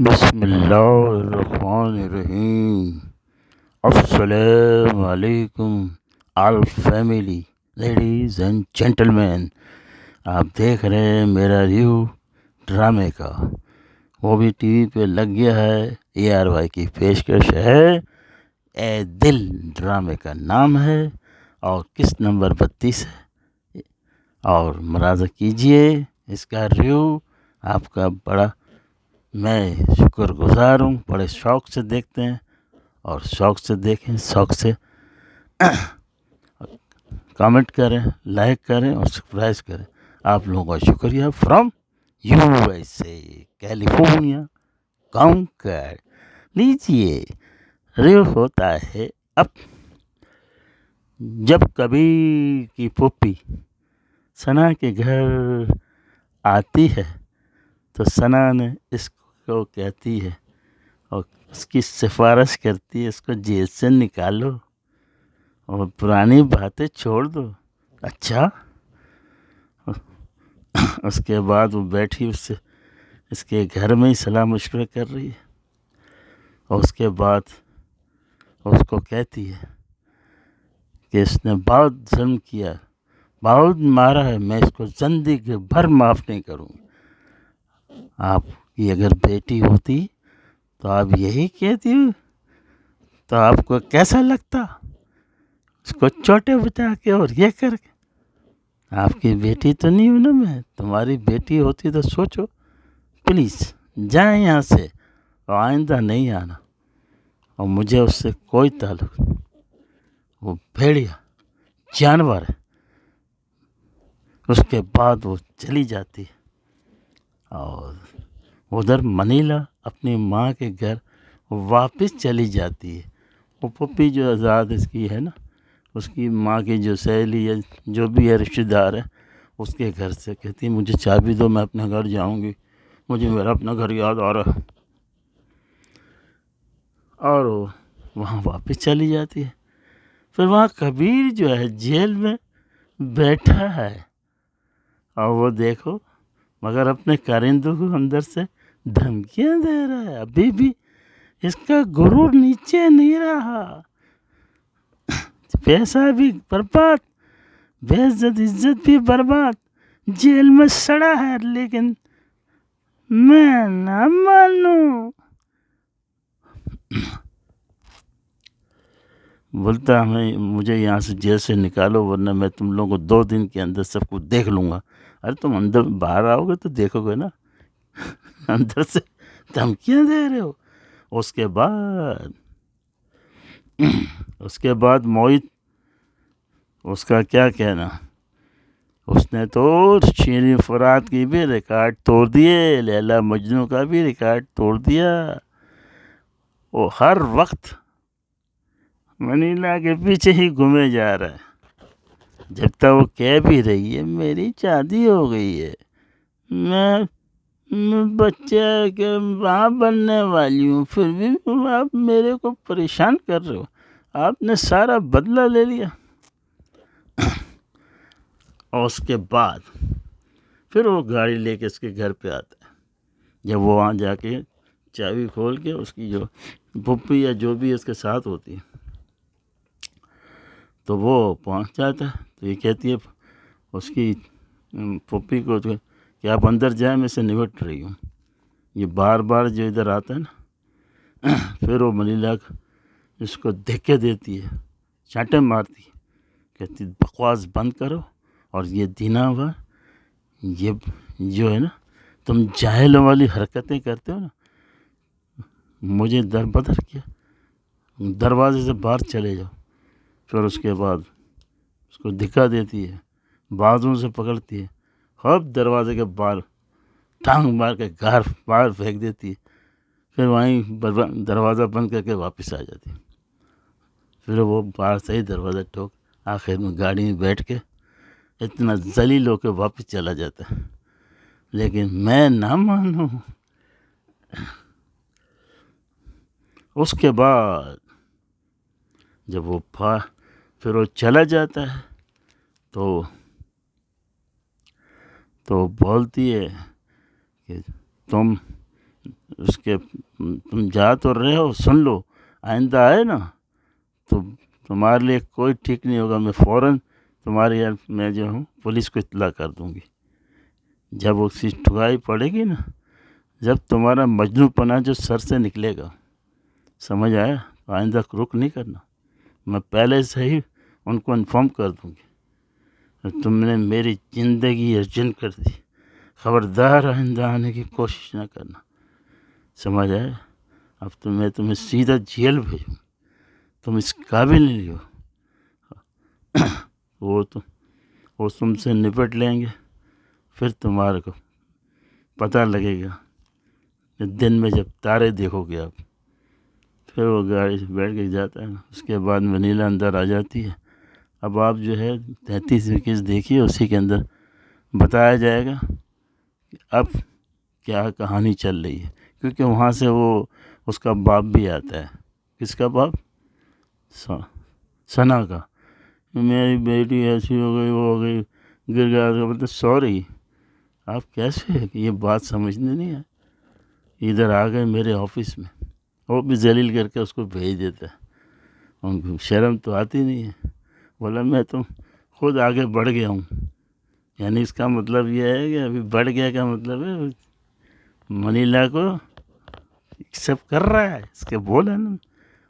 بسم اللہ الرحمن الرحیم۔ السلام علیکم آل فیملی، لیڈیز اینڈ جینٹل مین۔ آپ دیکھ رہے ہیں میرا ریویو ڈرامے کا، وہ بھی ٹی وی پہ لگ گیا ہے۔ ARY کی پیشکش ہے، اے دل ڈرامے کا نام ہے اور قسط نمبر 32 ہے، اور ملاحظہ کیجئے اس کا ریویو آپ کا بڑا میں شکر گزار ہوں، بڑے شوق سے دیکھتے ہیں اور شوق سے دیکھیں، شوق سے کامنٹ کریں، لائک کریں اور سبسکرائب کریں۔ آپ لوگوں کا شکریہ فرام USA کیلیفورنیا کانکر۔ لیجئے ریو ہوتا ہے اب۔ جب کبیر کی پھوپھی ثنا کے گھر آتی ہے تو ثنا نے اس کو کہتی ہے اور اس کی سفارش کرتی ہے، اس کو جیل سے نکالو اور پرانی باتیں چھوڑ دو۔ اچھا، اس کے بعد وہ بیٹھی اس کے گھر میں ہی صلاح مشورہ کر رہی ہے، اور اس کے بعد اس کو کہتی ہے کہ اس نے بہت ظلم کیا، بہت مارا ہے، میں اس کو زندگی بھر معاف نہیں کروں گی۔ آپ کی اگر بیٹی ہوتی تو آپ یہی کہتی، تو آپ کو کیسا لگتا؟ اس کو چوٹے بچا کے اور یہ کر کے۔ آپ کی بیٹی تو نہیں ہوں نا میں، تمہاری بیٹی ہوتی تو سوچو، پلیز جائیں یہاں سے اور آئندہ نہیں آنا، اور مجھے اس سے کوئی تعلق نہیں۔ وہ بھیڑیا جانور ہے۔ اس کے بعد وہ چلی جاتی ہے اور ادھر منیلا اپنی ماں کے گھر واپس چلی جاتی ہے۔ وہ پھوپھی جو آزاد اس کی ہے نا، اس کی ماں کی جو سہیلی ہے، جو بھی ہے رشتہ دار ہے، اس کے گھر سے کہتی ہے مجھے چابی دو، میں اپنے گھر جاؤں گی، مجھے میرا اپنا گھر یاد آ رہا ہے۔ اور وہ وہاں واپس چلی جاتی ہے۔ پھر وہاں کبیر جو ہے جیل میں بیٹھا ہے، اور وہ دیکھو مگر اپنے کارندوں کو اندر سے دھمکیاں دے رہا ہے۔ ابھی بھی اس کا غرور نیچے نہیں رہا، پیسہ بھی برباد، بے عزت بھی برباد، جیل میں سڑا ہے، لیکن میں نہ مانوں۔ بولتا ہمیں مجھے یہاں سے جیل سے نکالو، ورنہ میں تم لوگوں کو 2 دن کے اندر سب کچھ دیکھ لوں گا۔ ارے تم اندر باہر آؤ گے تو دیکھو گے نا، اندر سے دھمکیاں دے رہے ہو۔ اس کے بعد موہت، اس کا کیا کہنا، اس نے تو شیریں فرات کی بھی ریکارڈ توڑ دیے، لیلا مجنوں کا بھی ریکارڈ توڑ دیا۔ وہ ہر وقت منیلا کے پیچھے ہی گھومے جا رہا ہے، جب تک وہ کہہ بھی رہی ہے میری شادی ہو گئی ہے، میں بچہ کے ماں بننے والی ہوں، پھر بھی آپ میرے کو پریشان کر رہے ہو، آپ نے سارا بدلہ لے لیا۔ اور اس کے بعد پھر وہ گاڑی لے کے اس کے گھر پہ آتا ہے۔ جب وہ وہاں جا کے چابی کھول کے اس کی جو پھوپھی یا جو بھی اس کے ساتھ ہوتی ہے تو وہ پہنچ جاتا ہے، تو یہ کہتی ہے اس کی پھوپھی کو کہ آپ اندر جائیں، میں سے نمٹ رہی ہوں۔ یہ بار بار جو ادھر آتا ہے نا، پھر وہ منیلا اس کو دھکے دیتی ہے، چانٹیں مارتی ہے، کہتی بکواس بند کرو، اور یہ دینا ہوا یہ جو ہے نا، تم جاہلوں والی حرکتیں کرتے ہو نا، مجھے در بدر کیا، دروازے سے باہر چلے جاؤ۔ پھر اس کے بعد اس کو دھکا دیتی ہے، بازوں سے پکڑتی ہے، خوب دروازے کے باہر ٹانگ مار کے باہر پھینک دیتی ہے۔ پھر وہیں دروازہ بند کر کے واپس آ جاتی ہے۔ پھر وہ باہر سے ہی دروازہ ٹھوک آخر میں گاڑی میں بیٹھ کے اتنا ذلیل ہو کے واپس چلا جاتا ہے، لیکن میں نہ مانوں۔ اس کے بعد جب وہ پھر وہ چلا جاتا ہے تو بولتی ہے کہ تم اس کے تم جا تو رہے ہو، سن لو، آئندہ آئے نا تو تمہارے لیے کوئی ٹھیک نہیں ہوگا، میں فوراً تمہاری میں جو ہوں پولیس کو اطلاع کر دوں گی۔ جب وہ چیز ٹھکائی پڑے گی نا، جب تمہارا مجنون پنا جو سر سے نکلے گا، سمجھ آیا، تو آئندہ رک نہیں کرنا، میں پہلے سے ہی ان کو انفارم کر دوں گی۔ تم نے میری زندگی ارجن کر دی، خبردار آئندہ آنے کی کوشش نہ کرنا، سمجھ آیا۔ اب تو میں تمہیں سیدھا جیل بھیجوں، تم اس قابل نہیں ہو۔ وہ تم سے نپٹ لیں گے، پھر تمہارے کو پتہ لگے گا دن میں جب تارے دیکھو گے آپ۔ پھر وہ گاڑی سے بیٹھ کے جاتا ہے، اس کے بعد منیلا اندر آ جاتی ہے۔ اب آپ جو ہے 33 دیکھیے، اسی کے اندر بتایا جائے گا کہ اب کیا کہانی چل رہی ہے، کیونکہ وہاں سے وہ اس کا باپ بھی آتا ہے۔ کس کا باپ؟ ثنا کا۔ میری بیٹی ایسی ہو گئی، وہ ہو گئی، گر گیا، مطلب سوری آپ کیسے، یہ بات سمجھنے نہیں ہے۔ ادھر آ گئے میرے آفس میں، وہ بھی ذلیل کر کے اس کو بھیج دیتا ہے۔ ان کو شرم تو آتی نہیں ہے، بولا میں تو خود آگے بڑھ گیا ہوں، یعنی اس کا مطلب یہ ہے کہ ابھی بڑھ گیا کا مطلب ہے منیلا کو ایکسیپٹ کر رہا ہے، اس کے بولا نا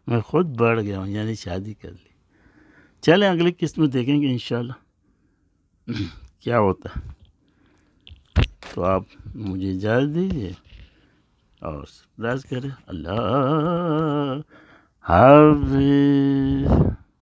میں خود بڑھ گیا ہوں، یعنی شادی کر لی۔ چلیں اگلی قسط میں دیکھیں گے انشاءاللہ کیا ہوتا ہے۔ تو آپ مجھے اجازت دیجیے اور سرپرائز کریں۔ اللہ حافظ۔